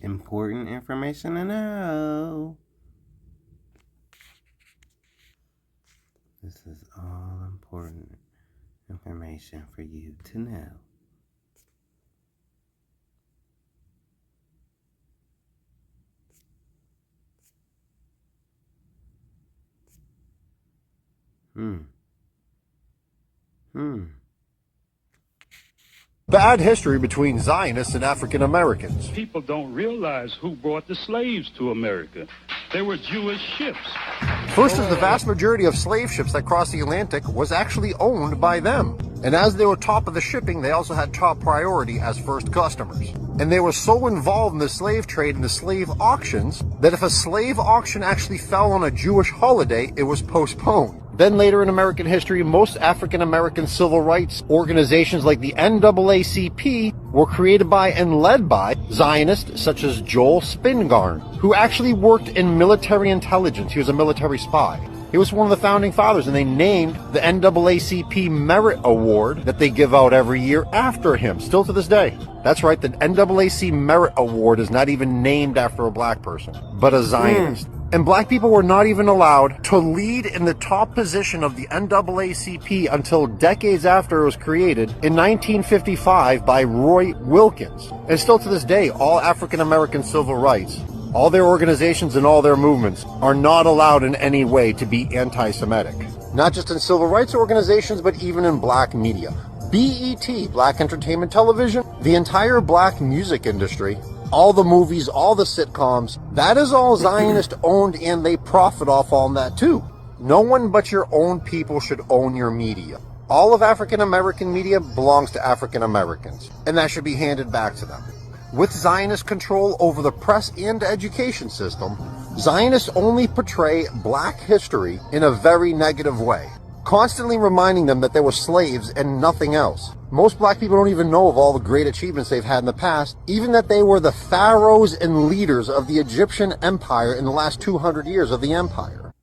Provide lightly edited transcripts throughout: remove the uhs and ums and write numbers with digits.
Important information to know. This is all important information for you to know. Bad history between Zionists and African Americans. People don't realize who brought the slaves to America. They were Jewish ships. First, as the vast majority of slave ships that crossed the Atlantic was actually owned by them. And as they were top of the shipping, they also had top priority as first customers. And they were so involved in the slave trade and the slave auctions that if a slave auction actually fell on a Jewish holiday, it was postponed. Then later in American history, most African American civil rights organizations like the NAACP were created by and led by Zionists such as Joel Spingarn, who actually worked in military intelligence. He was a military spy. He was one of the founding fathers, and they named the NAACP Merit Award that they give out every year after him, still to this day. That's right, the NAACP Merit Award is not even named after a black person, but a Zionist. And black people were not even allowed to lead in the top position of the NAACP until decades after it was created in 1955 by Roy Wilkins. And still to this day, all African American civil rights, all their organizations and all their movements are not allowed in any way to be anti-Semitic. Not just in civil rights organizations, but even in black media. BET, Black Entertainment Television, the entire black music industry, all the movies, all the sitcoms, that is all Zionist owned, and they profit off on that too. No one but your own people should own your media. All of African American media belongs to African Americans, and that should be handed back to them. With Zionist control over the press and education system, Zionists only portray black history in a very negative way, constantly reminding them that they were slaves and nothing else. Most black people don't even know of all the great achievements they've had in the past, even that they were the pharaohs and leaders of the Egyptian empire in the last 200 years of the empire.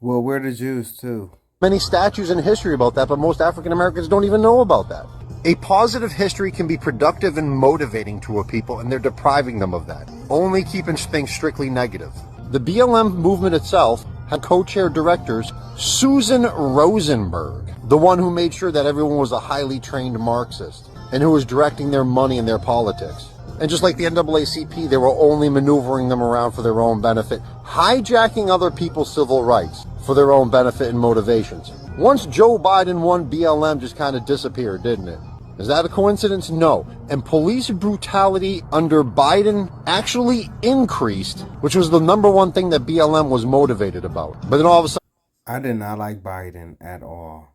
Well, we're the Jews too. Many statues in history about that, but most African Americans don't even know about that. A positive history can be productive and motivating to a people, and they're depriving them of that, only keeping things strictly negative. The BLM movement itself had co-chair directors Susan Rosenberg, the one who made sure that everyone was a highly trained Marxist, and who was directing their money and their politics. And just like the NAACP, they were only maneuvering them around for their own benefit, hijacking other people's civil rights for their own benefit and motivations. Once Joe Biden won, BLM just kind of disappeared, didn't it? Is that a coincidence? No. And police brutality under Biden actually increased, which was the number one thing that BLM was motivated about. But then all of a sudden, I did not like Biden at all.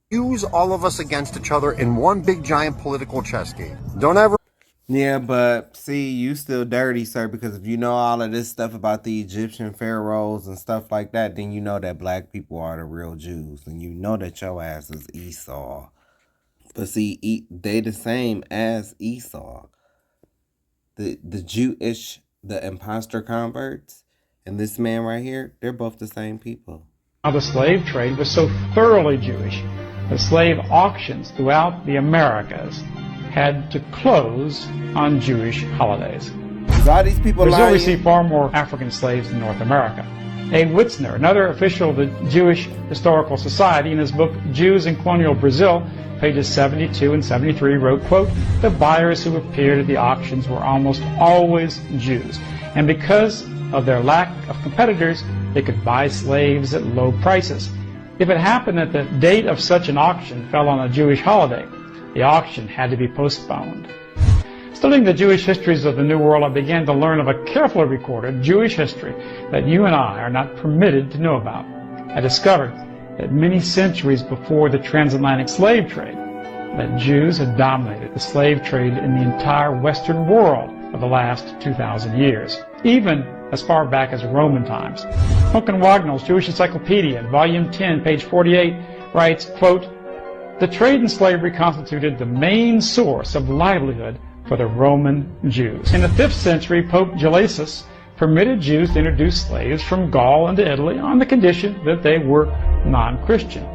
Use all of us against each other in one big giant political chess game. Don't ever... Yeah, but see, you still dirty, sir, because if you know all of this stuff about the Egyptian pharaohs and stuff like that, then you know that black people are the real Jews, and you know that your ass is Esau. But see, they the same as Esau. The Jewish, the imposter converts, and this man right here, they're both the same people. Now the slave trade was so thoroughly Jewish, the slave auctions throughout the Americas had to close on Jewish holidays. All these people Brazil received far more African slaves than North America. A. Witzner, another official of the Jewish Historical Society, in his book Jews in Colonial Brazil, pages 72 and 73, wrote, quote, "The buyers who appeared at the auctions were almost always Jews, and because of their lack of competitors, they could buy slaves at low prices. If it happened that the date of such an auction fell on a Jewish holiday, the auction had to be postponed." Studying the Jewish histories of the New World, I began to learn of a carefully recorded Jewish history that you and I are not permitted to know about. I discovered that many centuries before the transatlantic slave trade, that Jews had dominated the slave trade in the entire Western world for the last 2,000 years, even as far back as Roman times. Duncan Wagnall's Jewish Encyclopedia, Volume 10, page 48, writes, quote, "The trade in slavery constituted the main source of livelihood for the Roman Jews. In the 5th century, Pope Gelasius permitted Jews to introduce slaves from Gaul into Italy on the condition that they were non-Christian.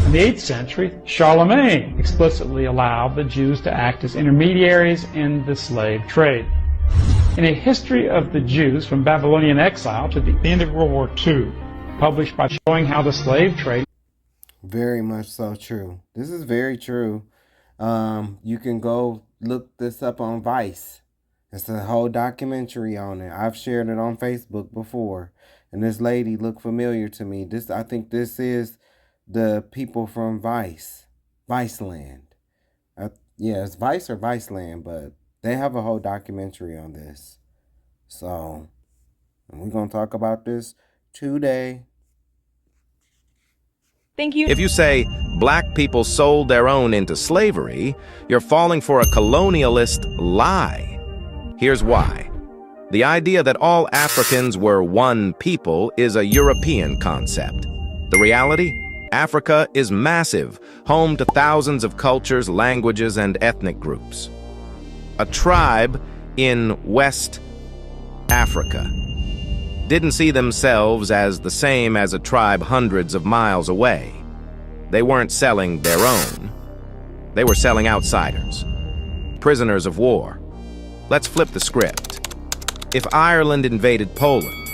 In the 8th century, Charlemagne explicitly allowed the Jews to act as intermediaries in the slave trade. In A History of the Jews from Babylonian Exile to the End of World War II, published by showing how the slave trade. Very much so true. This is very true. You can go look this up on Vice. It's a whole documentary on it. I've shared it on Facebook before. And this lady looked familiar to me. I think this is the people from Viceland. Yeah, it's Vice or Viceland, but they have a whole documentary on this. So, we're going to talk about this today. Thank you. If you say black people sold their own into slavery, you're falling for a colonialist lie. Here's why. The idea that all Africans were one people is a European concept. The reality? Africa is massive, home to thousands of cultures, languages, and ethnic groups. A tribe in West Africa didn't see themselves as the same as a tribe hundreds of miles away. They weren't selling their own. They were selling outsiders, prisoners of war. Let's flip the script. If Ireland invaded Poland,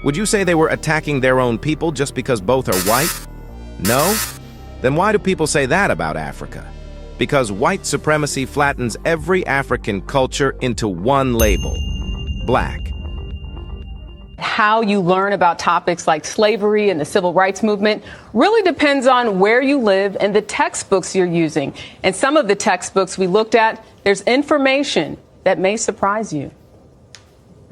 would you say they were attacking their own people just because both are white? No? Then why do people say that about Africa? Because white supremacy flattens every African culture into one label: black. How you learn about topics like slavery and the civil rights movement really depends on where you live and the textbooks you're using. And some of the textbooks we looked at, there's information that may surprise you.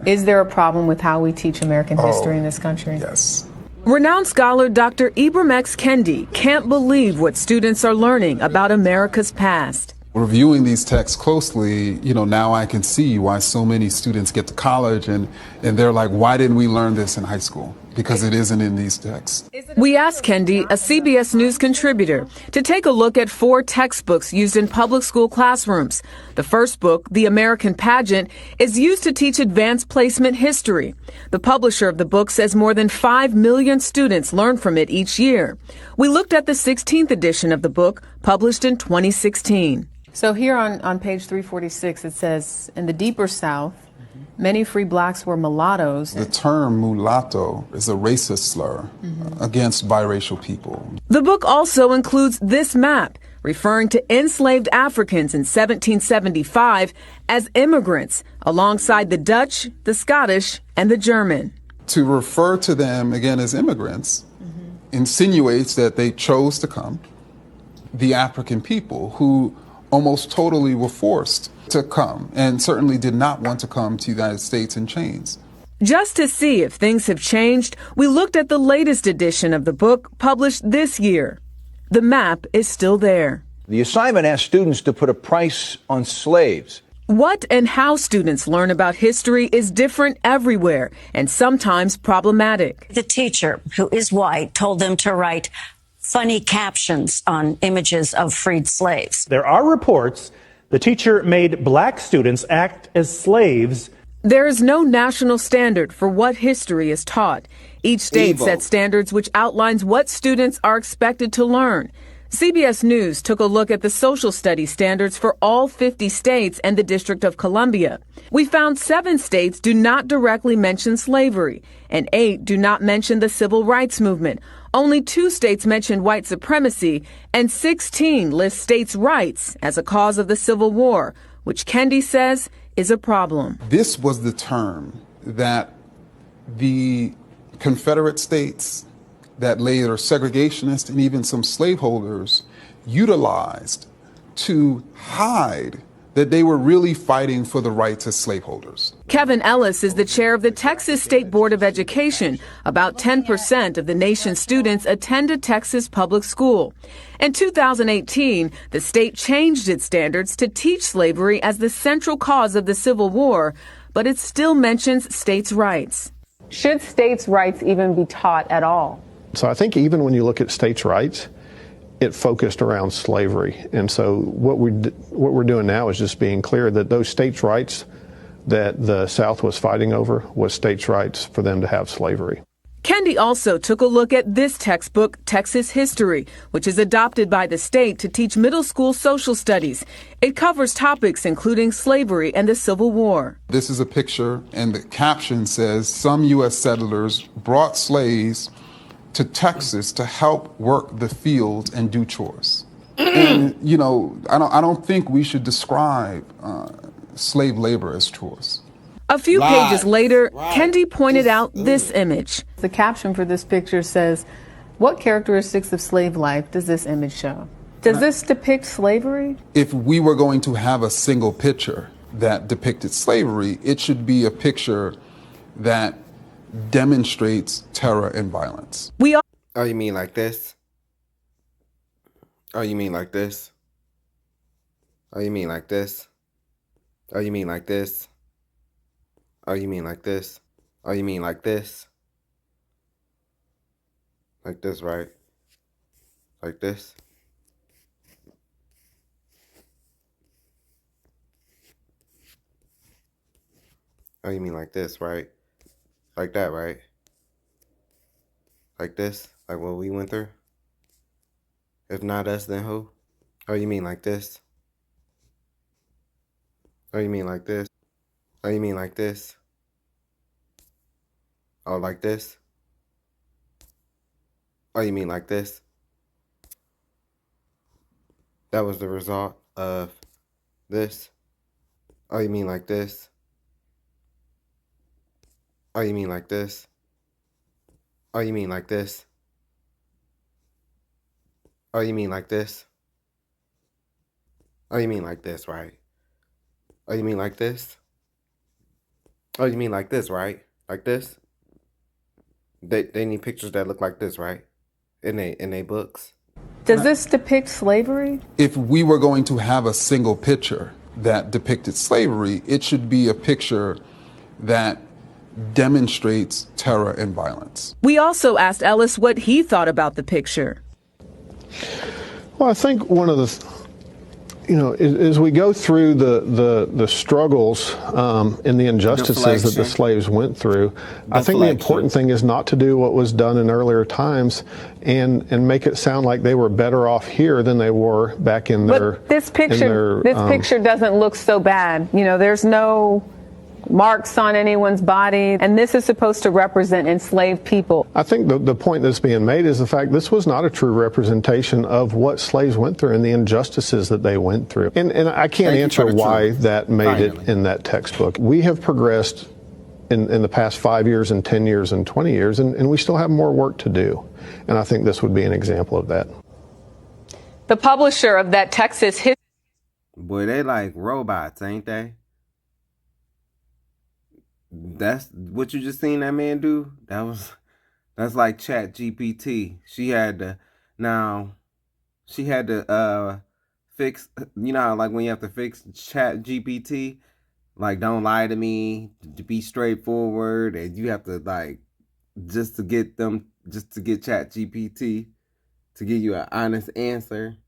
Is there a problem with how we teach American history in this country? Yes. Renowned scholar Dr. Ibram X. Kendi can't believe what students are learning about America's past. Reviewing these texts closely, now I can see why so many students get to college and they're like, why didn't we learn this in high school? Because it isn't in these texts. We asked Kendi, a CBS News contributor, to take a look at 4 textbooks used in public school classrooms. The first book, The American Pageant, is used to teach advanced placement history. The publisher of the book says more than 5 million students learn from it each year. We looked at the 16th edition of the book, published in 2016. So here on page 346, it says, in the deeper South, many free blacks were mulattoes. The term mulatto is a racist slur against biracial people. The book also includes this map, referring to enslaved Africans in 1775 as immigrants, alongside the Dutch, the Scottish, and the German. To refer to them, again, as immigrants insinuates that they chose to come, the African people who almost totally were forced to come and certainly did not want to come to the United States in chains. Just to see if things have changed, we looked at the latest edition of the book published this year. The map is still there. The assignment asked students to put a price on slaves. What and how students learn about history is different everywhere and sometimes problematic. The teacher, who is white, told them to write funny captions on images of freed slaves. There are reports the teacher made black students act as slaves. There is no national standard for what history is taught. Each state sets standards which outlines what students are expected to learn. CBS News took a look at the social studies standards for all 50 states and the District of Columbia. We found 7 states do not directly mention slavery, and 8 do not mention the civil rights movement. Only 2 states mention white supremacy, and 16 list states' rights as a cause of the Civil War, which Kendi says is a problem. This was the term that the Confederate states, that later segregationists and even some slaveholders utilized to hide that they were really fighting for the rights as slaveholders. Kevin Ellis is the chair of the Texas State Board of Education. About 10% of the nation's students attend a Texas public school. In 2018, the state changed its standards to teach slavery as the central cause of the Civil War, but it still mentions states' rights. Should states' rights even be taught at all? So I think even when you look at states' rights, it focused around slavery. And so what we're doing now is just being clear that those states' rights that the South was fighting over was states' rights for them to have slavery. Kendi also took a look at this textbook, Texas History, which is adopted by the state to teach middle school social studies. It covers topics including slavery and the Civil War. This is a picture, and the caption says, "Some U.S. settlers brought slaves to Texas to help work the fields and do chores." And, you know, I don't think we should describe slave labor as chores. A few pages later, Kendi pointed out this image. The caption for this picture says, "What characteristics of slave life does this image show?" Does this depict slavery? If we were going to have a single picture that depicted slavery, it should be a picture that demonstrates terror and violence. Oh, you mean like this? Oh, you mean like this? Oh, you mean like this? Oh, you mean like this? Oh, you mean like this? Oh, you mean like this? Like this, right? Like this? Oh, you mean like this, right? Like that, right? Like this? Like what we went through? If not us, then who? Oh, you mean like this? Oh, you mean like this? Oh, you mean like this? Oh, like this? Oh, you mean like this? That was the result of this? Oh, you mean like this? Oh, you mean like this? Oh, you mean like this? Oh, you mean like this? Oh, you mean like this, right? Oh, you mean like this? Oh, you mean like this, right? Like this? They need pictures that look like this, right? In they books. Does this depict slavery? If we were going to have a single picture that depicted slavery, it should be a picture that demonstrates terror and violence. We also asked Ellis what he thought about the picture. Well, I think one of the, as we go through the struggles and the injustices that the slaves went through, I think the important thing is not to do what was done in earlier times and make it sound like they were better off here than they were back in their. But this picture doesn't look so bad. There's no marks on anyone's body, and this is supposed to represent enslaved people. I think the point that's being made is the fact this was not a true representation of what slaves went through and the injustices that they went through. And I can't answer why that made it in that textbook. We have progressed in the past 5 years and 10 years and 20 years, and we still have more work to do. And I think this would be an example of that. The publisher of that Texas history. Boy, they like robots, ain't they? That's what you just seen that man do. That's like Chat GPT. She had to fix, how like when you have to fix Chat GPT, like don't lie to me, to be straightforward, and you have to just to get Chat GPT to give you an honest answer.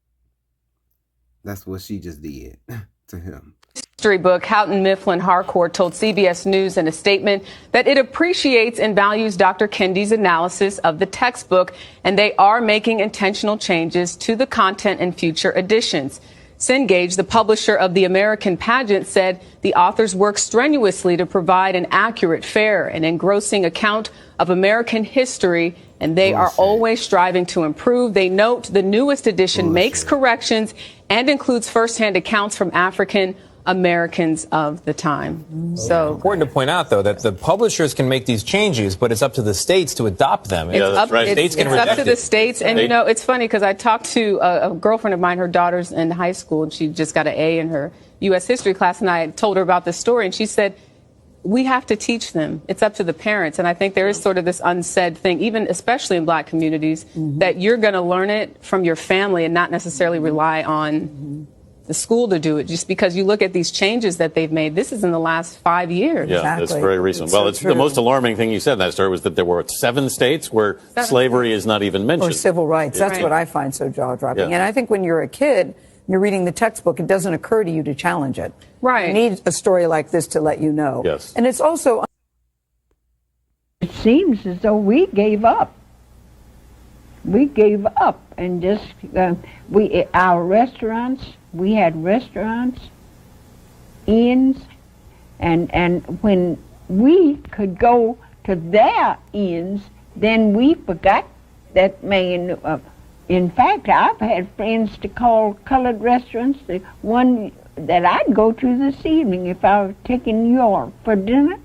That's what she just did to him. History book, Houghton Mifflin Harcourt told CBS News in a statement that it appreciates and values Dr. Kendi's analysis of the textbook, and they are making intentional changes to the content in future editions. Cengage, the publisher of the American pageant, said the authors work strenuously to provide an accurate, fair, and engrossing account of American history, and they are always striving to improve. They note the newest edition makes corrections and includes firsthand accounts from African Americans of the time. So important to point out, though, that the publishers can make these changes, but it's up to the states to adopt them. It's up to the states. And, it's funny because I talked to a girlfriend of mine, her daughter's in high school, and she just got an A in her U.S. history class, and I told her about this story, and she said, we have to teach them. It's up to the parents. And I think there is sort of this unsaid thing, even especially in black communities, that you're going to learn it from your family and not necessarily rely on the school to do it, just because you look at these changes that they've made. This is in the last 5 years. Yeah, that's very recent. It's the most alarming thing you said in that story was that there were 7 states where slavery is not even mentioned. Or civil rights. That's what I find so jaw-dropping. And I think when you're a kid, you're reading the textbook, it doesn't occur to you to challenge it. Right. You need a story like this to let you know. Yes. And it's also... seems as though we gave up. We gave up and just, our restaurants, we had restaurants, inns, and when we could go to their inns, then we forgot that man. In fact, I've had friends to call colored restaurants. The one that I'd go to this evening, if I was taking New York for dinner,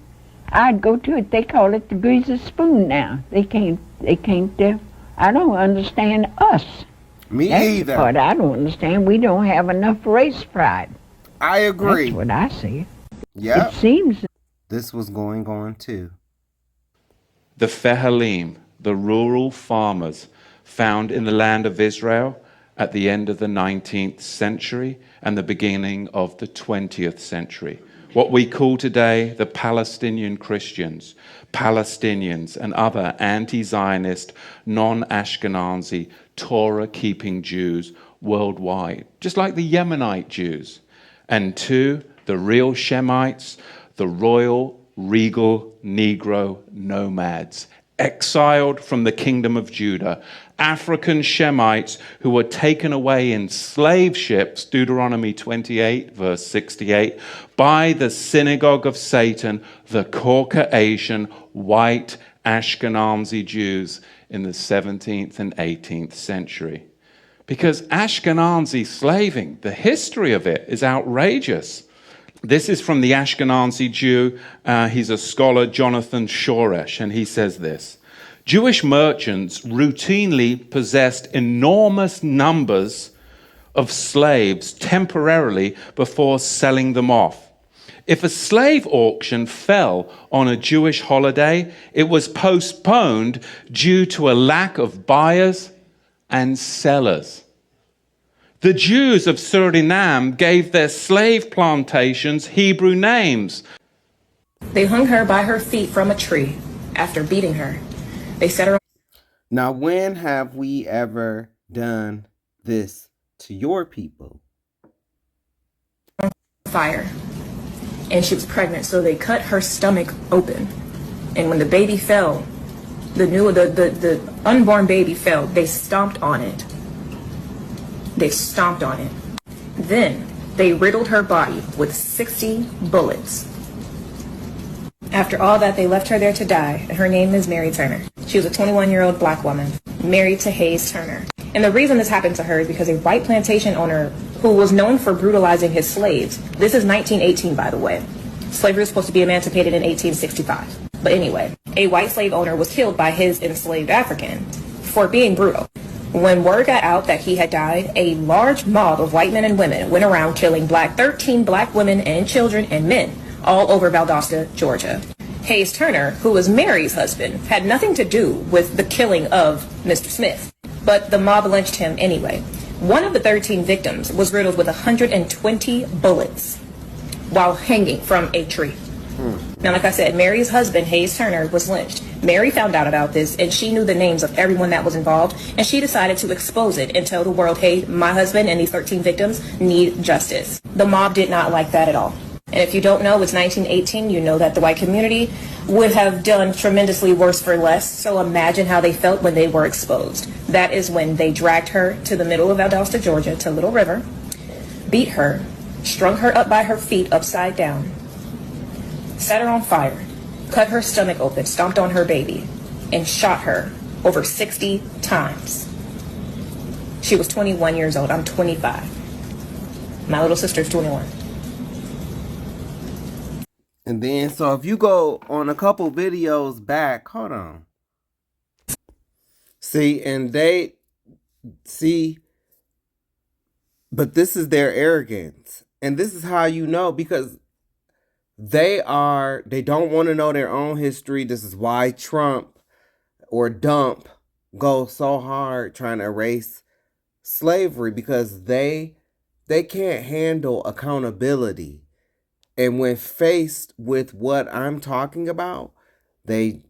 I'd go to it. They call it the Greasy Spoon now. They can't, I don't understand us. That's either. But I don't understand. We don't have enough race pride. I agree. That's what I see. Yeah. It seems. This was going on too. The Fehalim, the rural farmers found in the land of Israel at the end of the 19th century and the beginning of the 20th century. What we call today the Palestinian Christians, Palestinians and other anti-Zionist, non-Ashkenazi, Torah-keeping Jews worldwide, just like the Yemenite Jews. And two, the real Shemites, the royal, regal, Negro nomads, exiled from the kingdom of Judah, African Shemites who were taken away in slave ships, Deuteronomy 28, verse 68, by the synagogue of Satan, the Caucasian, white Ashkenazi Jews in the 17th and 18th century. Because Ashkenazi slaving, the history of it is outrageous. This is from the Ashkenazi Jew. He's a scholar, Jonathan Shoresh, and he says this: Jewish merchants routinely possessed enormous numbers of slaves temporarily before selling them off. If a slave auction fell on a Jewish holiday, it was postponed due to a lack of buyers and sellers. The Jews of Suriname gave their slave plantations Hebrew names. They hung her by her feet from a tree after beating her. They set her. Now, when have we ever done this to your people? On fire. And she was pregnant, so they cut her stomach open. And when the baby fell, the unborn baby fell, they stomped on it. They stomped on it. Then they riddled her body with 60 bullets. After all that, they left her there to die. Her name is Mary Turner. She was a 21-year-old black woman married to Hayes Turner. And the reason this happened to her is because a white plantation owner who was known for brutalizing his slaves. This is 1918, by the way. Slavery was supposed to be emancipated in 1865. But anyway, a white slave owner was killed by his enslaved African for being brutal. When word got out that he had died, a large mob of white men and women went around killing 13 black women and children and men all over Valdosta, Georgia. Hayes Turner, who was Mary's husband, had nothing to do with the killing of Mr. Smith, but the mob lynched him anyway. One of the 13 victims was riddled with 120 bullets while hanging from a tree. Now, like I said, Mary's husband, Hayes Turner, was lynched. Mary found out about this, and she knew the names of everyone that was involved, and she decided to expose it and tell the world, hey, my husband and these 13 victims need justice. The mob did not like that at all. And if you don't know, it's 1918. You know that the white community would have done tremendously worse for less. So imagine how they felt when they were exposed. That is when they dragged her to the middle of Valdosta, Georgia, to Little River, beat her, strung her up by her feet upside down, set her on fire, cut her stomach open, stomped on her baby, and shot her over 60 times. She was 21 years old. I'm 25. My little sister's 21. And then, so if you go on a couple videos back, hold on. See, and they see, but this is their arrogance. And this is how you know, because they don't want to know their own history. This is why Trump or Dump go so hard trying to erase slavery, because they can't handle accountability. And when faced with what I'm talking about, they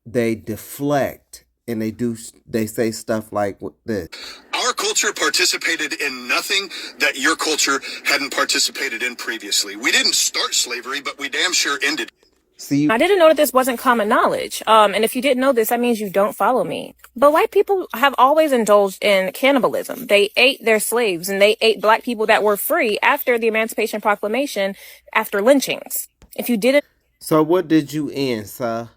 deflect and they say stuff like this. Our culture participated in nothing that your culture hadn't participated in previously. We didn't start slavery, but we damn sure ended it. See, I didn't know that this wasn't common knowledge. And if you didn't know this, that means you don't follow me. But white people have always indulged in cannibalism. They ate their slaves and they ate black people that were free after the Emancipation Proclamation, after lynchings. If you didn't. So what did you end, sir?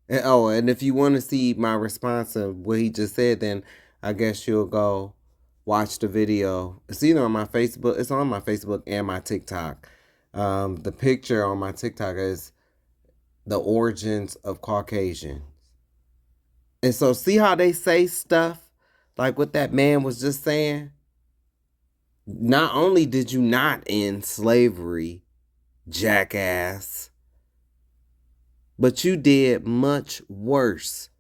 And if you want to see my response to what he just said, then I guess you'll go watch the video. It's either on my Facebook. It's on my Facebook and my TikTok. The picture on my TikTok is the origins of Caucasians. And so see how they say stuff like what that man was just saying? Not only did you not end slavery, jackass, but you did much worse.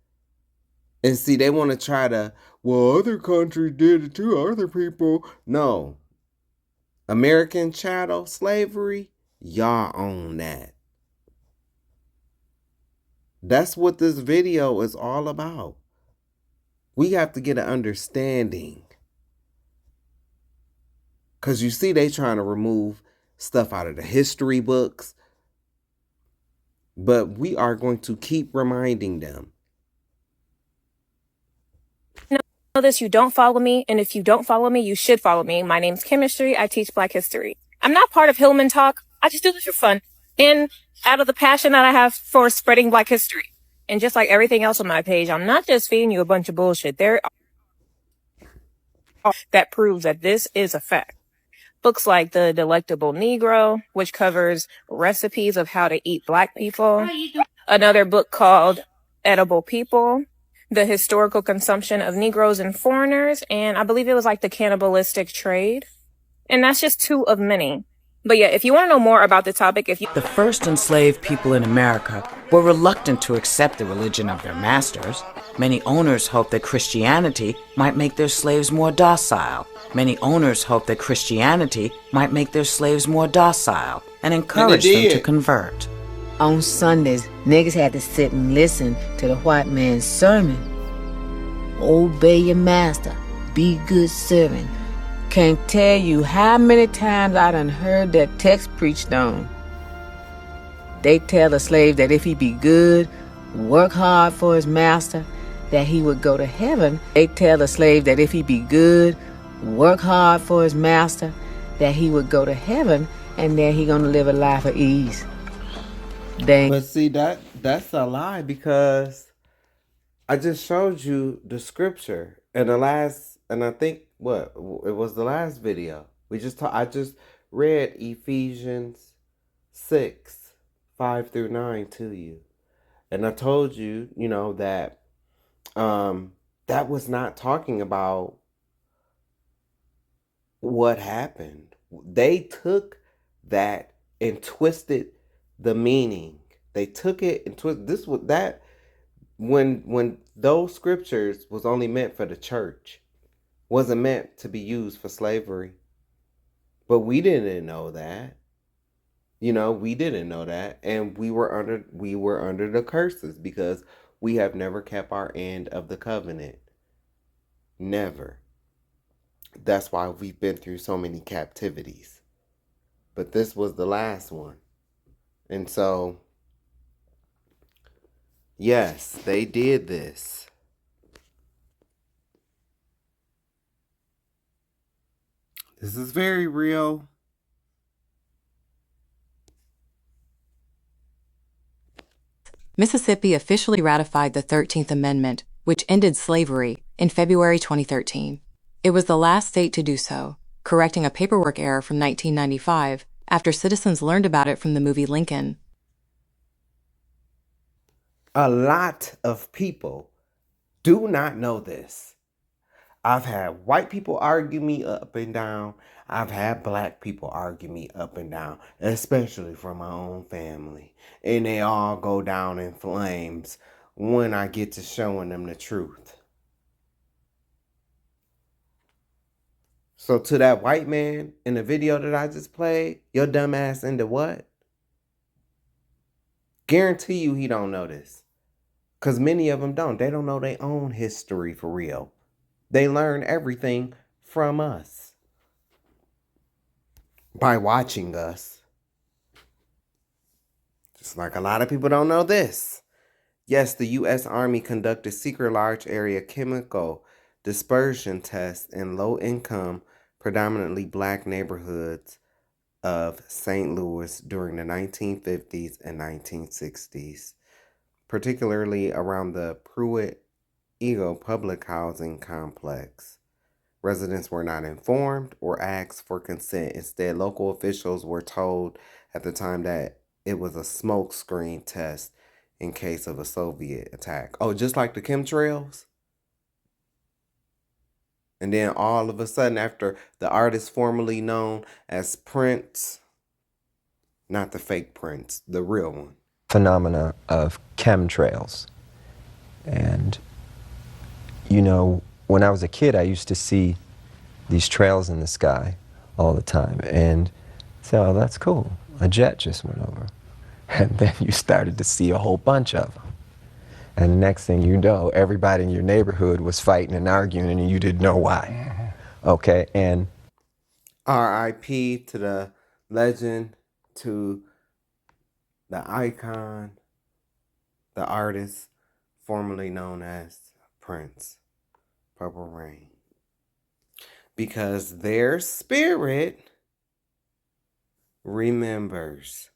And see, they want to try to, well, other countries did it too, other people. No. American chattel slavery, y'all own that. That's what this video is all about. We have to get an understanding. Because you see, they trying to remove stuff out of the history books. But we are going to keep reminding them. Know this, you don't follow me. And if you don't follow me, you should follow me. My name's Chemistry. I teach Black history. I'm not part of Hillman Talk. I just do this for fun. And out of the passion that I have for spreading Black history. And just like everything else on my page, I'm not just feeding you a bunch of bullshit. There are that proves that this is a fact. Books like The Delectable Negro, which covers recipes of how to eat Black people. Another book called Edible People, The Historical Consumption of Negroes and Foreigners. And I believe it was like The Cannibalistic Trade. And that's just two of many. But yeah, if you want to know more about the topic, The first enslaved people in America were reluctant to accept the religion of their masters. Many owners hoped that Christianity might make their slaves more docile. Many owners hoped that Christianity might make their slaves more docile and encourage them to convert. On Sundays, niggas had to sit and listen to the white man's sermon. Obey your master, be good servant. Can't tell you how many times I done heard that text preached on. They tell the slave that if he be good, work hard for his master, that he would go to heaven. They tell the slave that if he be good, work hard for his master, that he would go to heaven, and then he gonna live a life of ease. But see, that's a lie, because I just showed you the scripture in the last, and I think it was the last video. I just read Ephesians 6:5-9 to you. And I told you, that that was not talking about what happened. They took that and twisted the meaning. They took it and twisted when those scriptures was only meant for the church. Wasn't meant to be used for slavery. But we didn't know that. We didn't know that. And we were under the curses because we have never kept our end of the covenant. Never. That's why we've been through so many captivities. But this was the last one. And so, yes, they did this. This is very real. Mississippi officially ratified the 13th Amendment, which ended slavery, in February 2013. It was the last state to do so, correcting a paperwork error from 1995 after citizens learned about it from the movie Lincoln. A lot of people do not know this. I've had white people argue me up and down. I've had black people argue me up and down, especially from my own family. And they all go down in flames when I get to showing them the truth. So to that white man in the video that I just played, your dumb ass into what? Guarantee you he don't know this. Because many of them don't. They don't know their own history for real. They learn everything from us by watching us. Just like a lot of people don't know this. Yes, the U.S. Army conducted secret large area chemical dispersion tests in low-income, predominantly black neighborhoods of St. Louis during the 1950s and 1960s, particularly around the Pruitt-Eagle public housing complex. Residents were not informed or asked for consent. Instead, local officials were told at the time that it was a smokescreen test in case of a Soviet attack. Oh, just like the chemtrails? And then all of a sudden, after the artist formerly known as Prince, not the fake Prince, the real one. Phenomena of chemtrails. And, you know, when I was a kid, I used to see these trails in the sky all the time. And say, oh, that's cool. A jet just went over. And then you started to see a whole bunch of them. And the next thing you know, everybody in your neighborhood was fighting and arguing and you didn't know why. Okay, and R.I.P. to the legend, to the icon, the artist formerly known as Prince, Purple Rain. Because their spirit remembers.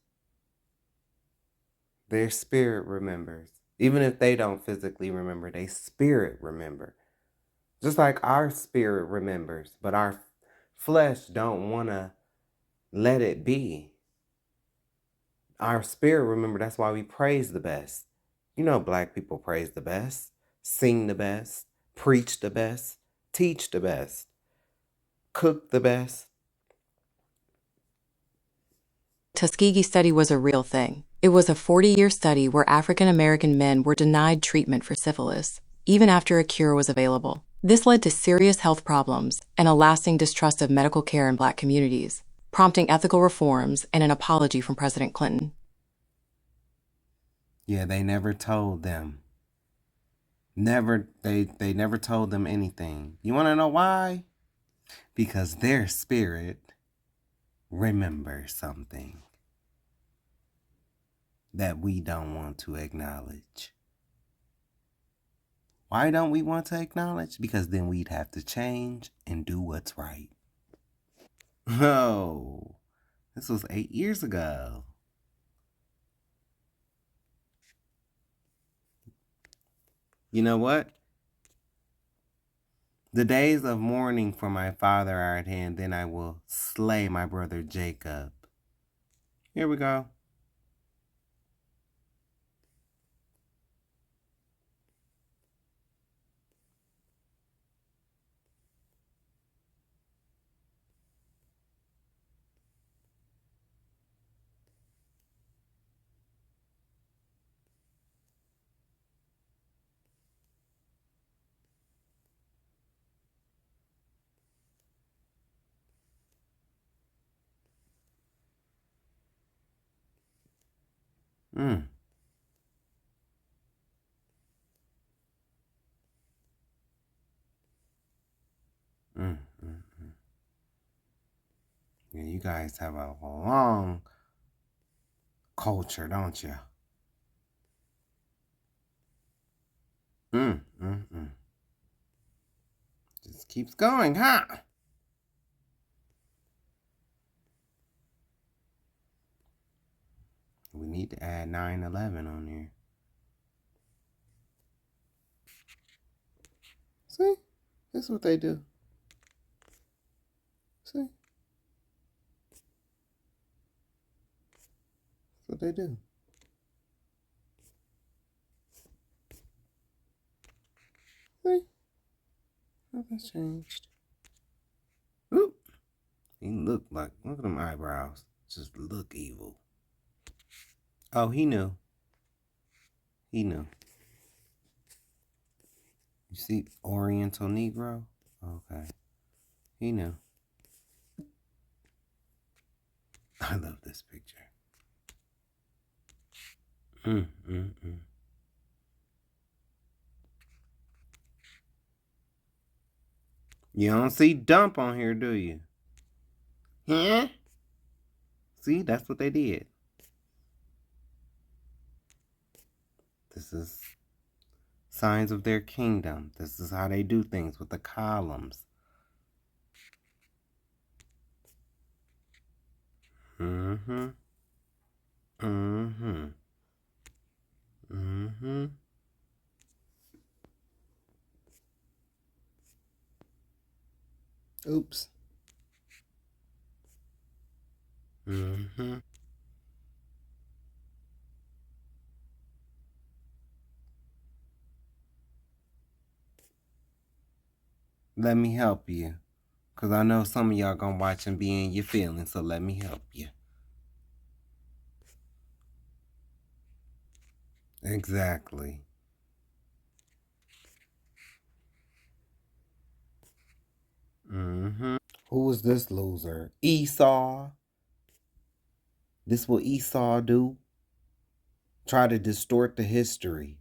Their spirit remembers. Even if they don't physically remember, their spirit remember. Just like our spirit remembers, but our flesh don't want to let it be. Our spirit remember, that's why we praise the best. You know, black people praise the best, sing the best, preach the best, teach the best, cook the best. Tuskegee study was a real thing. It was a 40-year study where African American men were denied treatment for syphilis, even after a cure was available. This led to serious health problems and a lasting distrust of medical care in black communities, prompting ethical reforms and an apology from President Clinton. Yeah, they never told them. They never told them anything. You want to know why? Because their spirit remembers something that we don't want to acknowledge. Why don't we want to acknowledge? Because then we'd have to change and do what's right. Oh, this was 8 years ago. You know what? The days of mourning for my father are at hand, then I will slay my brother Jacob. Here we go. Mm. Yeah, you guys have a long culture, don't you? Just keeps going, huh? We need to add 9/11 on here. See? That's what they do. See? That's what they do. See? Nothing's changed. Oop. He looked like, look at them eyebrows. Just look evil. Oh, he knew. He knew. You see Oriental Negro? Okay. He knew. I love this picture. You don't see dump on here, do you? Huh? See, that's what they did. This is signs of their kingdom. This is how they do things with the columns. Mm-hmm. Mm-hmm. Mm-hmm. Oops. Mm-hmm. Let me help you. Because I know some of y'all gonna watch and be in your feelings, so let me help you. Exactly. Mm-hmm. Who was this loser? Esau. This what Esau do? Try to distort the history.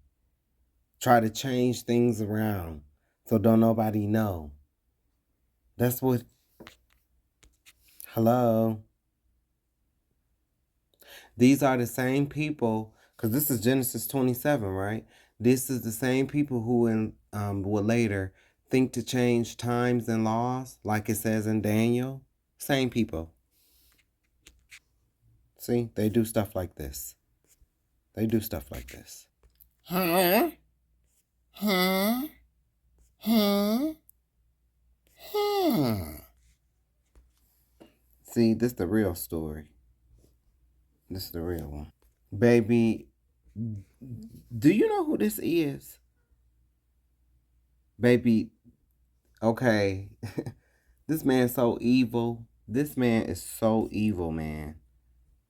Try to change things around so don't nobody know. That's what... Hello? These are the same people, because this is Genesis 27, right? This is the same people who will later think to change times and laws, like it says in Daniel. Same people. See, they do stuff like this. They do stuff like this. Huh? Huh? Huh? Huh? See, this is the real story. This is the real one. Baby, do you know who this is? Baby, okay. This man's so evil. This man is so evil, man.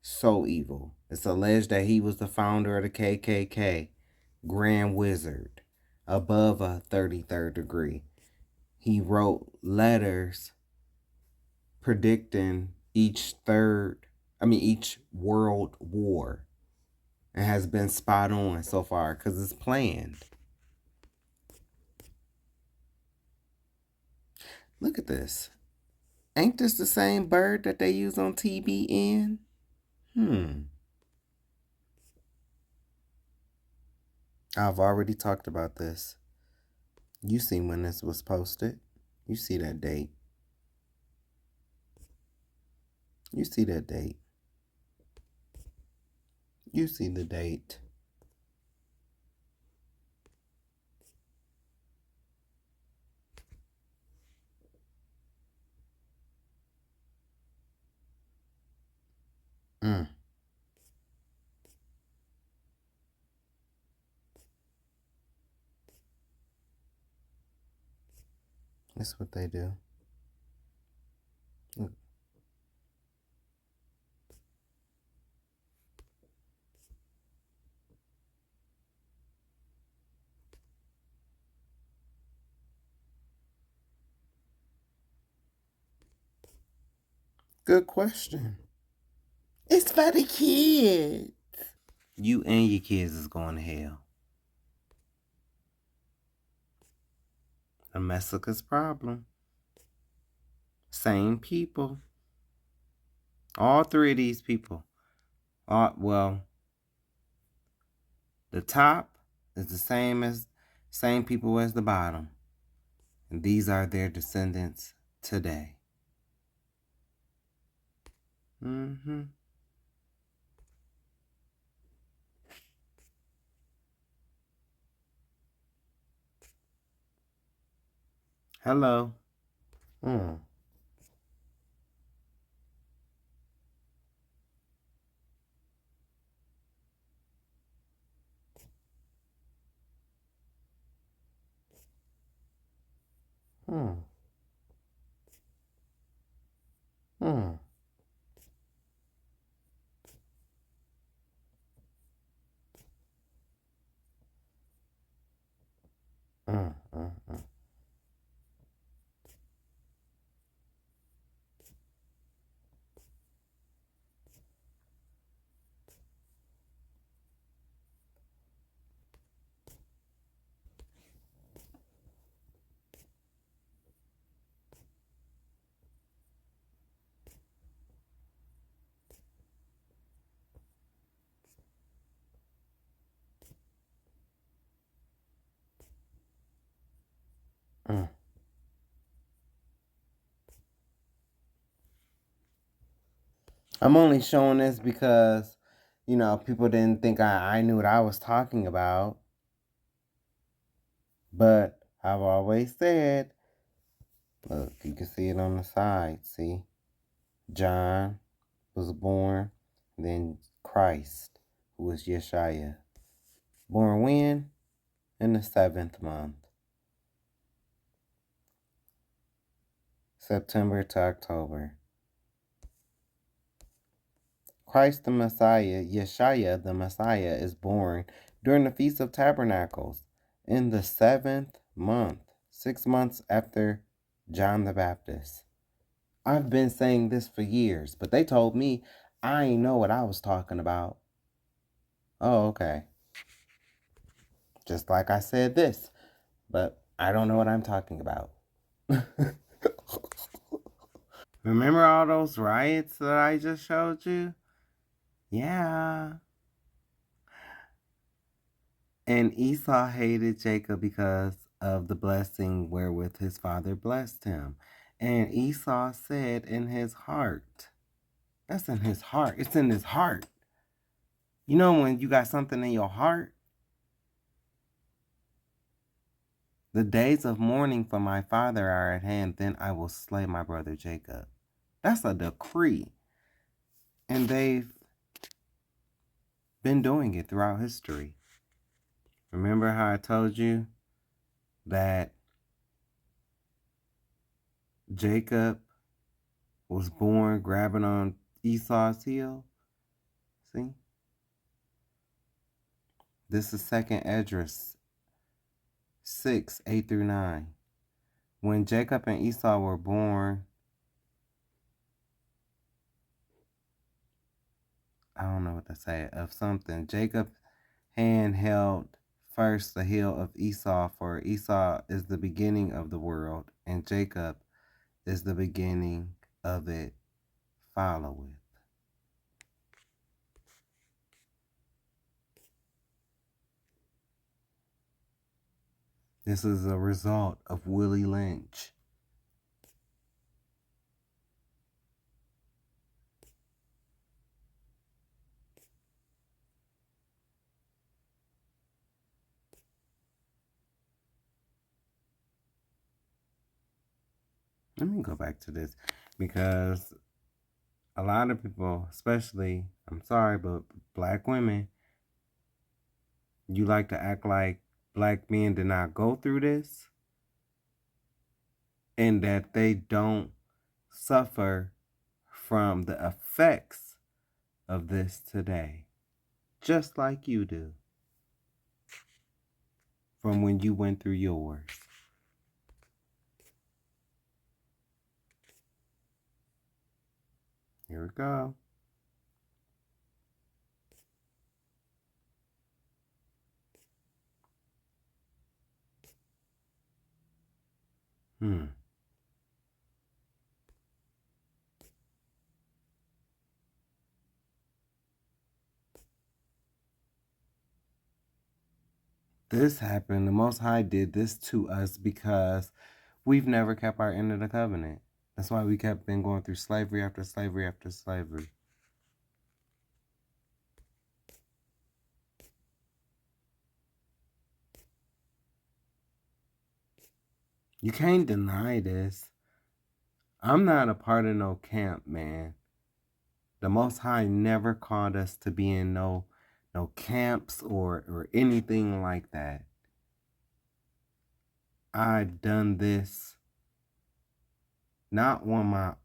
So evil. It's alleged that he was the founder of the KKK, Grand Wizard, above a 33rd degree. He wrote letters predicting each world war, and has been spot on so far because it's planned. Look at this. Ain't this the same bird that they use on TBN? I've already talked about this. You see when this was posted. You see that date. You see that date. You see the date. That's what they do. Look. Good question. It's for the kids. You and your kids is going to hell. Amessica's problem. Same people. All three of these people. Well, the top is the same people as the bottom. And these are their descendants today. Mm-hmm. Hello. I'm only showing this because, people didn't think I knew what I was talking about. But I've always said, look, you can see it on the side. See, John was born, then Christ, who was Yeshua. Born when? In the 7th month. September to October. Christ the Messiah, Yeshua the Messiah, is born during the Feast of Tabernacles in the 7th month, 6 months after John the Baptist. I've been saying this for years, but they told me I ain't know what I was talking about. Oh, okay. Just like I said this, but I don't know what I'm talking about. Remember all those riots that I just showed you? Yeah. And Esau hated Jacob because of the blessing wherewith his father blessed him. And Esau said in his heart, that's in his heart. It's in his heart. You know when you got something in your heart? The days of mourning for my father are at hand, then I will slay my brother Jacob. That's a decree. And they've been doing it throughout history. Remember how I told you that Jacob was born grabbing on Esau's heel? See? This is 2nd Esdras 6, 8 through 9. When Jacob and Esau were born, I don't know what to say, of something. Jacob's hand held first the heel of Esau, for Esau is the beginning of the world, and Jacob is the beginning of it followeth. This is a result of Willie Lynch. Let me go back to this because a lot of people, especially, I'm sorry, but black women, you like to act like black men did not go through this and that they don't suffer from the effects of this today, just like you do from when you went through yours. Here we go. This happened. The Most High did this to us because we've never kept our end of the covenant. That's why we kept been going through slavery after slavery after slavery. You can't deny this. I'm not a part of no camp, man. The Most High never called us to be in no camps or anything like that. I done this not on my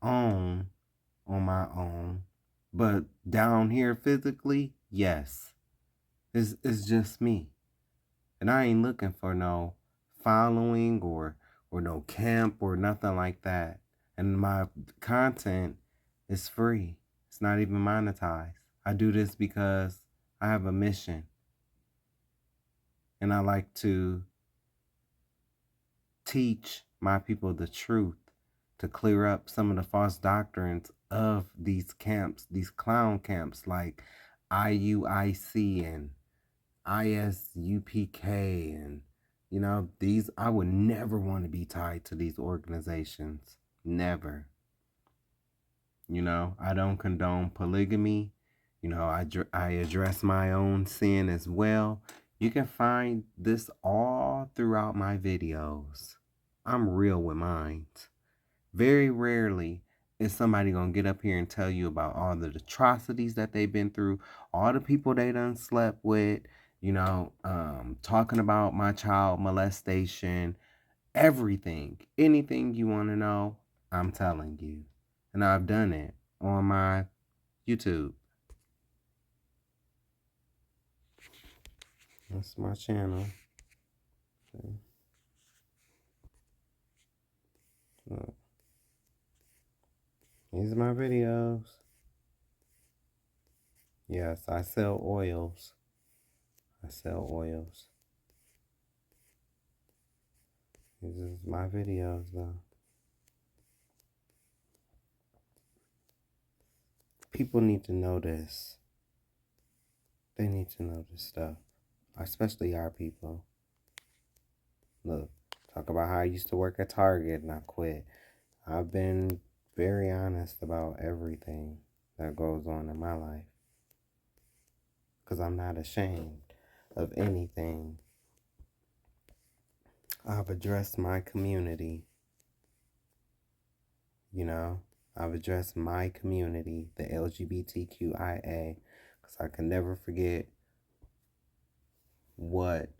own, but down here physically, yes. It's just me. And I ain't looking for no following or no camp or nothing like that. And my content is free. It's not even monetized. I do this because I have a mission. And I like to teach my people the truth to clear up some of the false doctrines of these camps, these clown camps like IUIC and ISUPK and these. I would never want to be tied to these organizations. Never. You know, I don't condone polygamy. You know, I address my own sin as well. You can find this all throughout my videos. I'm real with mine. Very rarely is somebody going to get up here and tell you about all the atrocities that they've been through, all the people they done slept with, you know, talking about my child molestation, everything, anything you want to know, I'm telling you. And I've done it on my YouTube. That's my channel. Okay. Look. These are my videos. Yes, I sell oils. I sell oils. These are my videos, though. People need to know this. They need to know this stuff, especially our people. Look, talk about how I used to work at Target and I quit. I've been very honest about everything that goes on in my life because I'm not ashamed of anything. I've addressed my community. You know, I've addressed my community, the LGBTQIA, because I can never forget what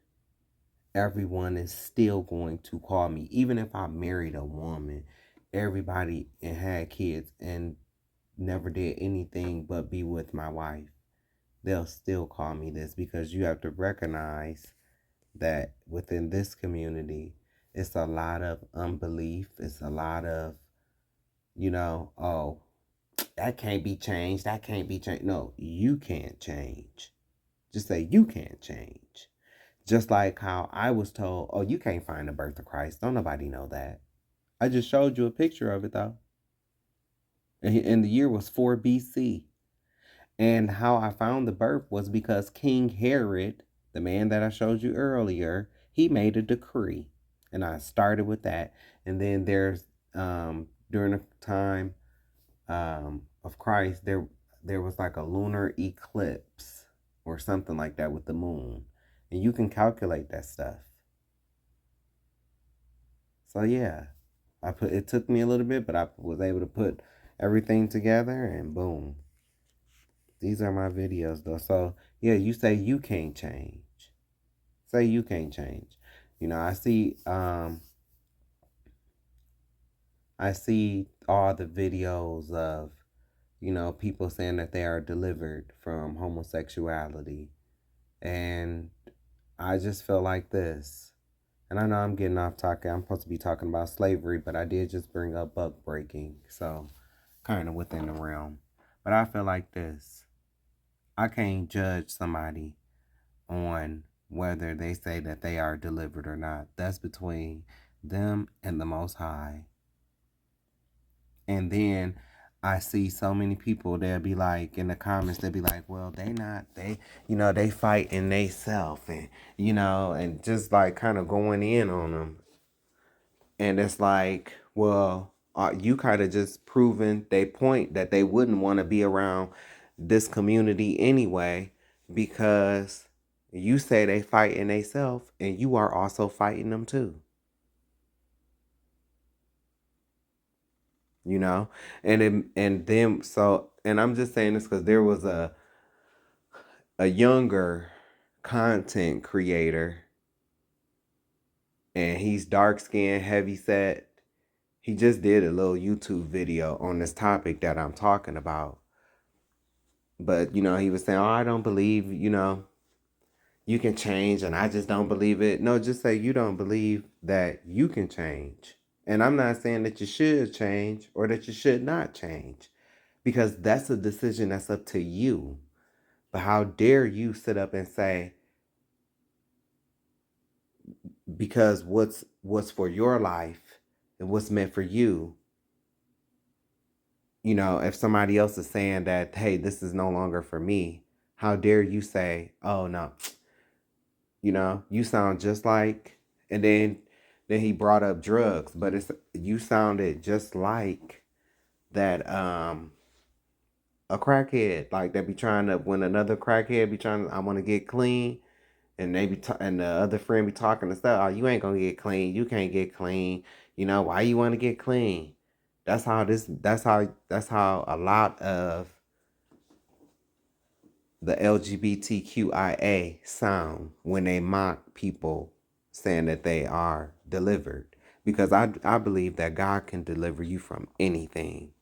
everyone is still going to call me. Even if I married a woman, everybody and had kids and never did anything but be with my wife, they'll still call me this, because you have to recognize that within this community, it's a lot of unbelief. It's a lot of, you know, oh, that can't be changed. That can't be changed. No, you can't change. Just say you can't change. Just like how I was told, oh, you can't find the birth of Christ. Don't nobody know that. I just showed you a picture of it, though. And the year was 4 BC. And how I found the birth was because King Herod, the man that I showed you earlier, he made a decree. And I started with that. And then there's, during the time of Christ, there was like a lunar eclipse or something like that with the moon. And you can calculate that stuff. So yeah, it took me a little bit, but I was able to put everything together and boom. These are my videos though. So yeah, you say you can't change. Say you can't change. You know, I see all the videos of, you know, people saying that they are delivered from homosexuality. And I just feel like this. And I know I'm getting off topic. I'm supposed to be talking about slavery, but I did just bring up buck breaking. So kind of within the realm. But I feel like this. I can't judge somebody on whether they say that they are delivered or not. That's between them and the Most High. And then I see so many people, they'll be like, in the comments, they'll be like, well, they fighting they self, and, you know, and just like kind of going in on them. And it's like, well, you kind of just proven they point that they wouldn't want to be around this community anyway, because you say they fighting they self and you are also fighting them too. You know, and I'm just saying this because there was a younger content creator, and he's dark skinned, heavy set. He just did a little YouTube video on this topic that I'm talking about. But, you know, he was saying, oh, I don't believe, you know, you can change, and I just don't believe it. No, just say you don't believe that you can change. And I'm not saying that you should change or that you should not change, because that's a decision that's up to you. But how dare you sit up and say, because what's for your life and what's meant for you, you know, if somebody else is saying that, hey, this is no longer for me, how dare you say, oh, no, you know, you sound just like, and then he brought up drugs, but you sounded just like that a crackhead, like they be trying to, when another crackhead be trying to, I want to get clean, and they be and the other friend be talking and stuff. Oh, you ain't gonna get clean. You can't get clean. You know why you want to get clean? That's how this. That's how a lot of the LGBTQIA sound when they mock people saying that they are delivered. Because I believe that God can deliver you from anything.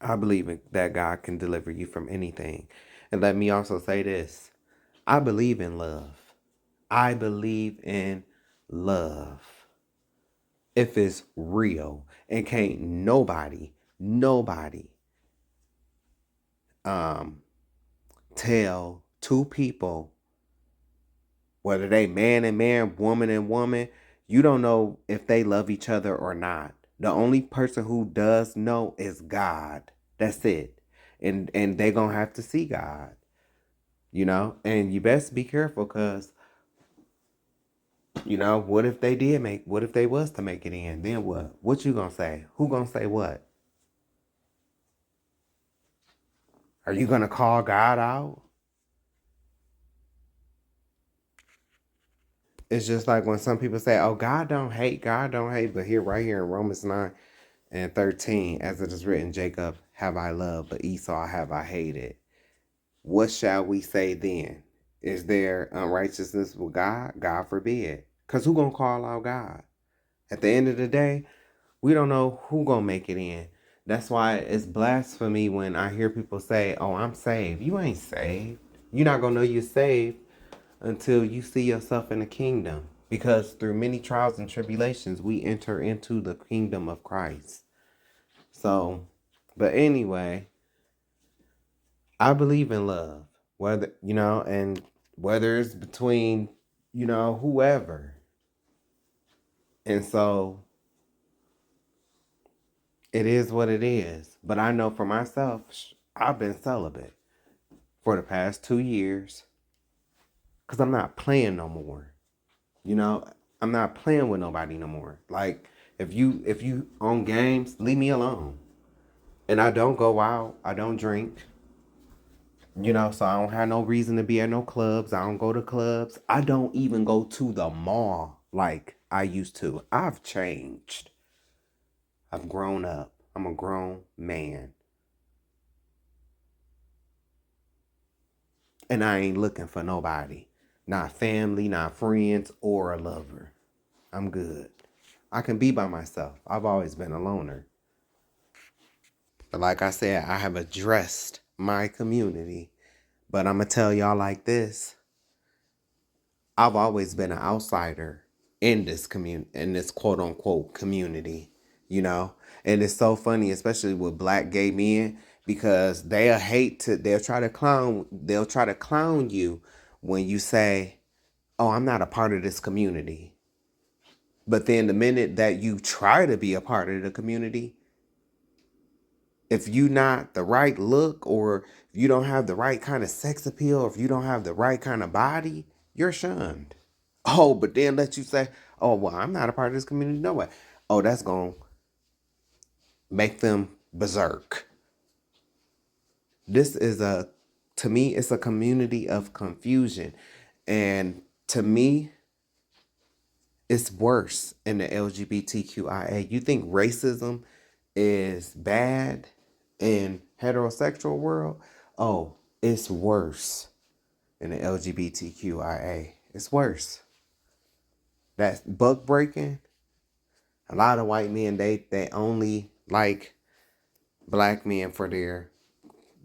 I believe that God can deliver you from anything. And let me also say this. I believe in love. I believe in love. If it's real, and can't nobody tell two people, whether they man and man, woman and woman, you don't know if they love each other or not. The only person who does know is God. That's it. And they gonna have to see God. You know? And you best be careful, because you know, what if they was to make it in? Then what? What you gonna say? Who gonna say what? Are you gonna call God out? It's just like when some people say, oh, God don't hate. But right here in Romans 9 and 13, as it is written, Jacob have I loved, but Esau have I hated. What shall we say then? Is there unrighteousness with God? God forbid. Because who gonna call out God? At the end of the day, we don't know who gonna make it in. That's why it's blasphemy when I hear people say, oh, I'm saved. You ain't saved. You're not gonna know you're saved until you see yourself in the kingdom. Because through many trials and tribulations, we enter into the kingdom of Christ. So, but anyway, I believe in love. Whether, you know, and whether it's between, you know, whoever. And so, it is what it is. But I know for myself, I've been celibate for the past 2 years. Because I'm not playing no more. You know, I'm not playing with nobody no more. Like, if you on games, leave me alone. And I don't go out. I don't drink. You know, so I don't have no reason to be at no clubs. I don't go to clubs. I don't even go to the mall like I used to. I've changed. I've grown up. I'm a grown man. And I ain't looking for nobody. Not family, not friends, or a lover. I'm good. I can be by myself. I've always been a loner. But like I said, I have addressed my community. But I'm going to tell y'all like this. I've always been an outsider in this community, in this quote unquote community, you know? And it's so funny, especially with black gay men, because they'll try to clown you when you say, oh, I'm not a part of this community. But then the minute that you try to be a part of the community, if you not the right look, or if you don't have the right kind of sex appeal, or if you don't have the right kind of body, you're shunned. Oh, but then let you say, oh, well, I'm not a part of this community. No way. Oh, that's going to make them berserk. To me, it's a community of confusion. And to me, it's worse in the LGBTQIA. You think racism is bad in heterosexual world? Oh, it's worse in the LGBTQIA. It's worse. That's buck breaking. A lot of white men, they only like black men for their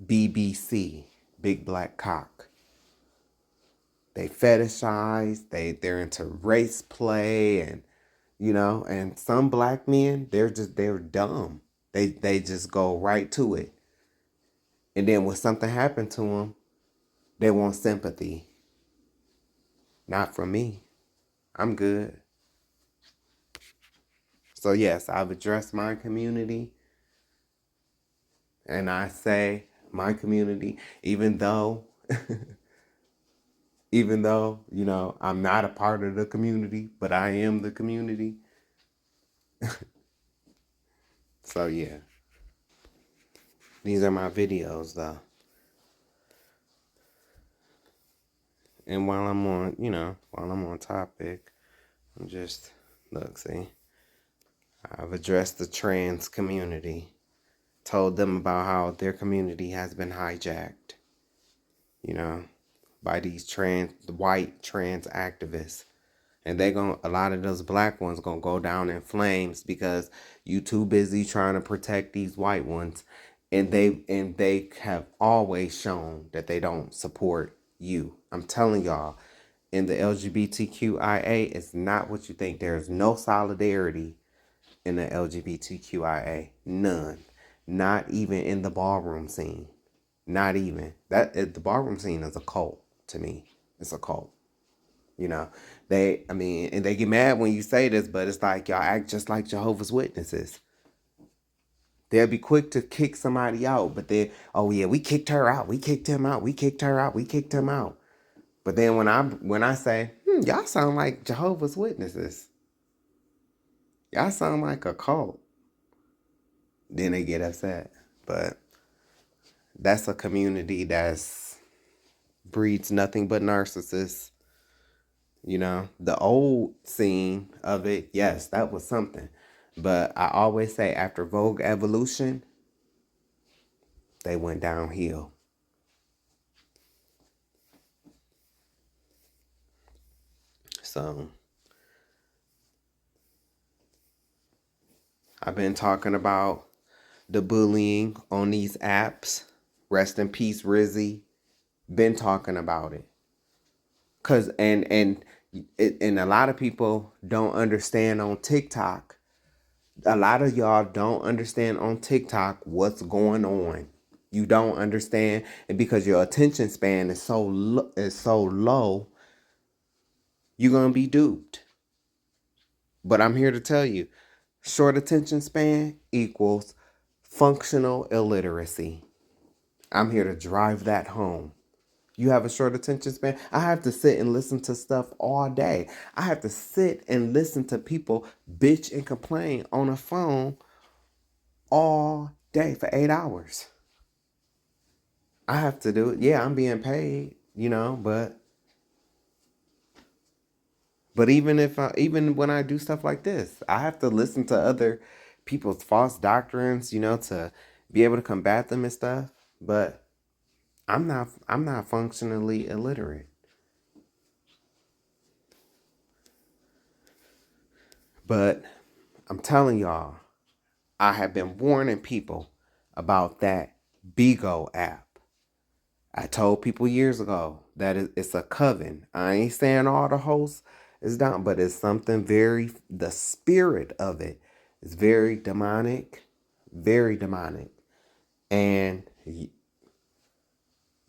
BBC, big black cock. They fetishize, they're into race play, and you know, and some black men, they're dumb. They just go right to it. And then when something happened to them, they want sympathy. Not from me. I'm good. So yes, I've addressed my community. And I say my community, even though, you know, I'm not a part of the community, but I am the community. So So yeah, these are my videos though. And while I'm on topic, I'm just, look, see, I've addressed the trans community, told them about how their community has been hijacked, by these white trans activists. And a lot of those black ones gonna go down in flames because you too busy trying to protect these white ones. And they have always shown that they don't support you. I'm telling y'all, in the LGBTQIA, it's not what you think. There's no solidarity in the LGBTQIA. None. Not even in the ballroom scene. Not even. The ballroom scene is a cult to me. It's a cult. And they get mad when you say this, but it's like y'all act just like Jehovah's Witnesses. They'll be quick to kick somebody out, but oh yeah, we kicked her out, we kicked him out, we kicked her out, we kicked him out. But then when I say, y'all sound like Jehovah's Witnesses, y'all sound like a cult, then they get upset. But that's a community that's breeds nothing but narcissists. The old scene of it, yes, that was something. But I always say after Vogue Evolution, they went downhill. So I've been talking about the bullying on these apps. Rest in peace, Rizzy. Been talking about it. And a lot of people don't understand on TikTok. A lot of y'all don't understand on TikTok what's going on. You don't understand, and because your attention span is so low, you're gonna be duped. But I'm here to tell you, short attention span equals functional illiteracy. I'm here to drive that home. You have a short attention span. I have to sit and listen to stuff all day. I have to sit and listen to people bitch and complain on a phone all day for 8 hours. I have to do it. Yeah, I'm being paid, but even when I do stuff like this, I have to listen to other people's false doctrines, to be able to combat them and stuff. But I'm not functionally illiterate. But I'm telling y'all, I have been warning people about that Bigo app. I told people years ago that it's a coven. I ain't saying all the hosts is down, but it's something the spirit of it is very demonic. And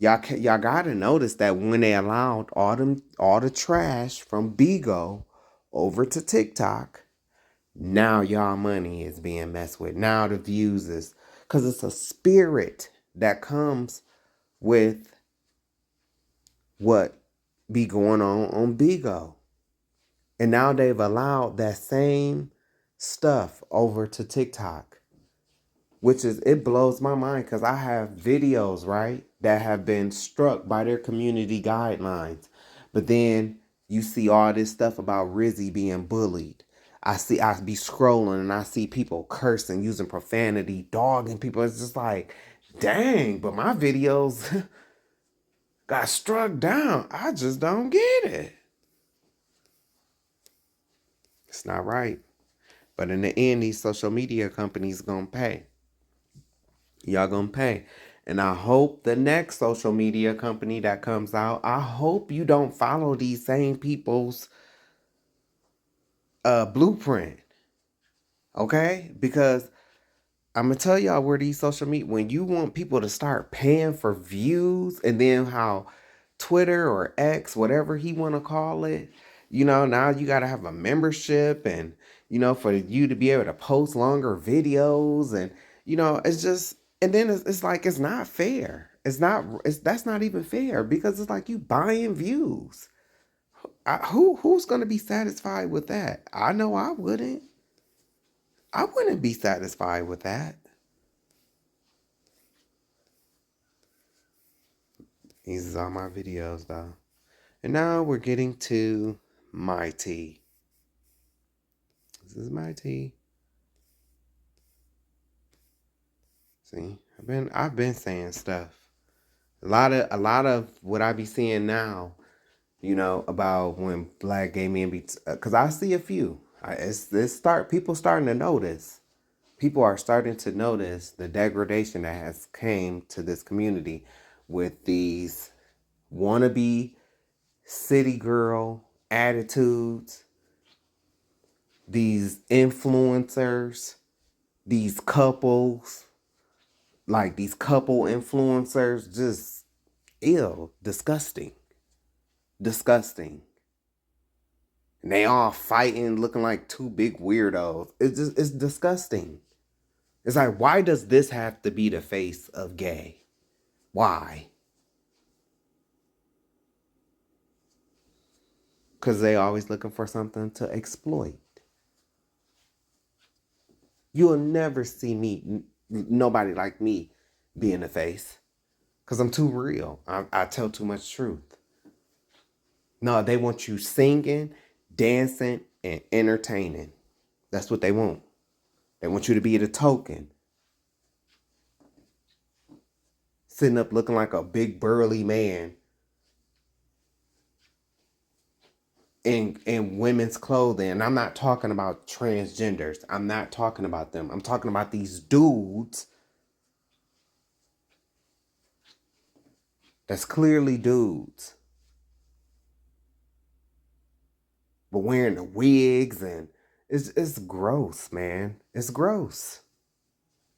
y'all gotta notice that when they allowed all the trash from Bigo over to TikTok, now y'all money is being messed with. Now the views is, because it's a spirit that comes with what be going on Bigo. And now they've allowed that same stuff over to TikTok, it blows my mind, because I have videos, right, that have been struck by their community guidelines. But then you see all this stuff about Rizzy being bullied. I be scrolling and I see people cursing, using profanity, dogging people. It's just like, dang, but my videos got struck down. I just don't get it. It's not right. But in the end, these social media companies gonna pay. Y'all gonna pay. And I hope the next social media company that comes out, I hope you don't follow these same people's blueprint. Okay? Because I'm going to tell y'all where these social media, when you want people to start paying for views, and then how Twitter or X, whatever he want to call it, now you got to have a membership, and, for you to be able to post longer videos, and, it's just, and then it's like, it's not fair. That's not even fair, because it's like you buying views. Who's going to be satisfied with that? I know I wouldn't. I wouldn't be satisfied with that. These are all my videos though. And now we're getting to my tea. This is my tea. See, I've been saying stuff. A lot of what I be seeing now, you know, about when black gay men be, because I see a few. People starting to notice. People are starting to notice the degradation that has came to this community with these wannabe city girl attitudes, these influencers, these couples, like these couple influencers, just ill, disgusting. And they all fighting, looking like two big weirdos. It's disgusting. It's like, why does this have to be the face of gay? Why? Because they always looking for something to exploit. You'll never see nobody like me be in the face. Because I'm too real. I tell too much truth. No, they want you singing, dancing, and entertaining. That's what they want. They want you to be the token. Sitting up looking like a big burly man in women's clothing. And I'm not talking about transgenders. I'm not talking about them. I'm talking about these dudes that's clearly dudes. But wearing the wigs, and it's gross, man. It's gross.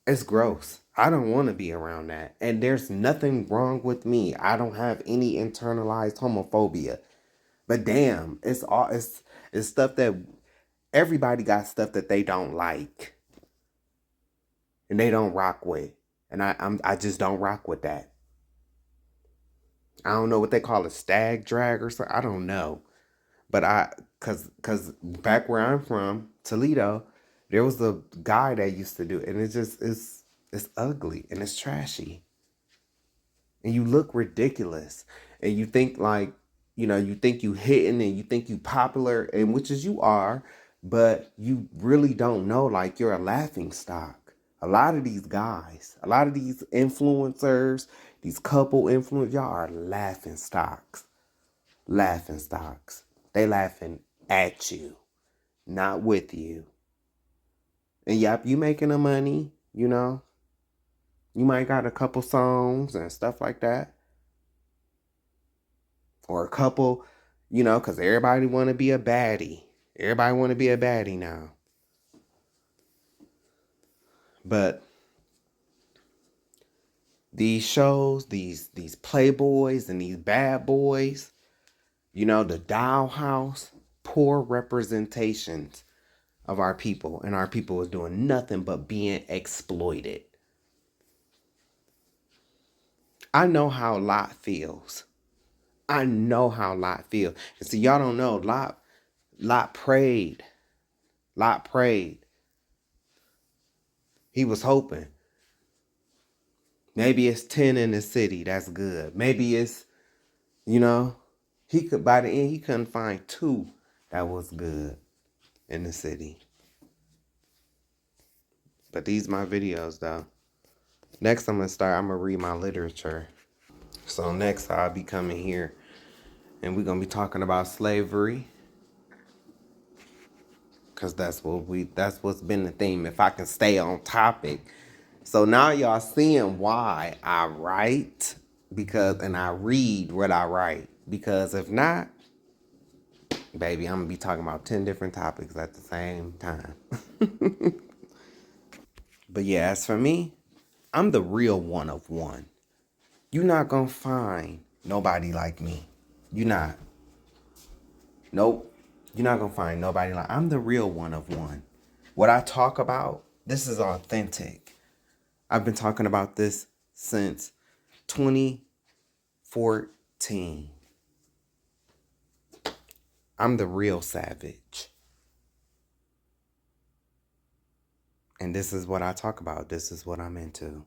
It's gross. I don't want to be around that. And there's nothing wrong with me. I don't have any internalized homophobia. But damn, it's stuff that everybody got stuff that they don't like. And they don't rock with. And I just don't rock with that. I don't know what they call a stag drag or something. I don't know. But cause back where I'm from, Toledo, there was a guy that used to do it, and it's ugly and it's trashy. And you look ridiculous. And you think like, you think you hitting and you think you popular, and which is you are, but you really don't know, like, you're a laughing stock. A lot of these guys, a lot of these influencers, these couple influencers, y'all are laughing stocks. Laughing stocks. They laughing at you, not with you. And yep, you making the money, you know. You might got a couple songs and stuff like that. Or a couple, because everybody want to be a baddie. Everybody want to be a baddie now. But these shows, these playboys and these bad boys, the dollhouse, poor representations of our people. And our people is doing nothing but being exploited. I know how Lot feels. I know how Lot feels. And see, y'all don't know, Lot prayed. Lot prayed. He was hoping. Maybe it's 10 in the city. That's good. Maybe it's, by the end, he couldn't find 2 that was good in the city. But these my videos, though. Next, I'm going to read my literature. So next, I'll be coming here, and we're going to be talking about slavery. Because that's what's been the theme, if I can stay on topic. So now y'all seeing why I write, and I read what I write. Because if not, baby, I'm going to be talking about 10 different topics at the same time. But yeah, as for me, I'm the real one of one. You're not going to find nobody like me. You're not. Nope. You're not going to find nobody like, I'm the real one of one. What I talk about, this is authentic. I've been talking about this since 2014. I'm the real savage. And this is what I talk about. This is what I'm into.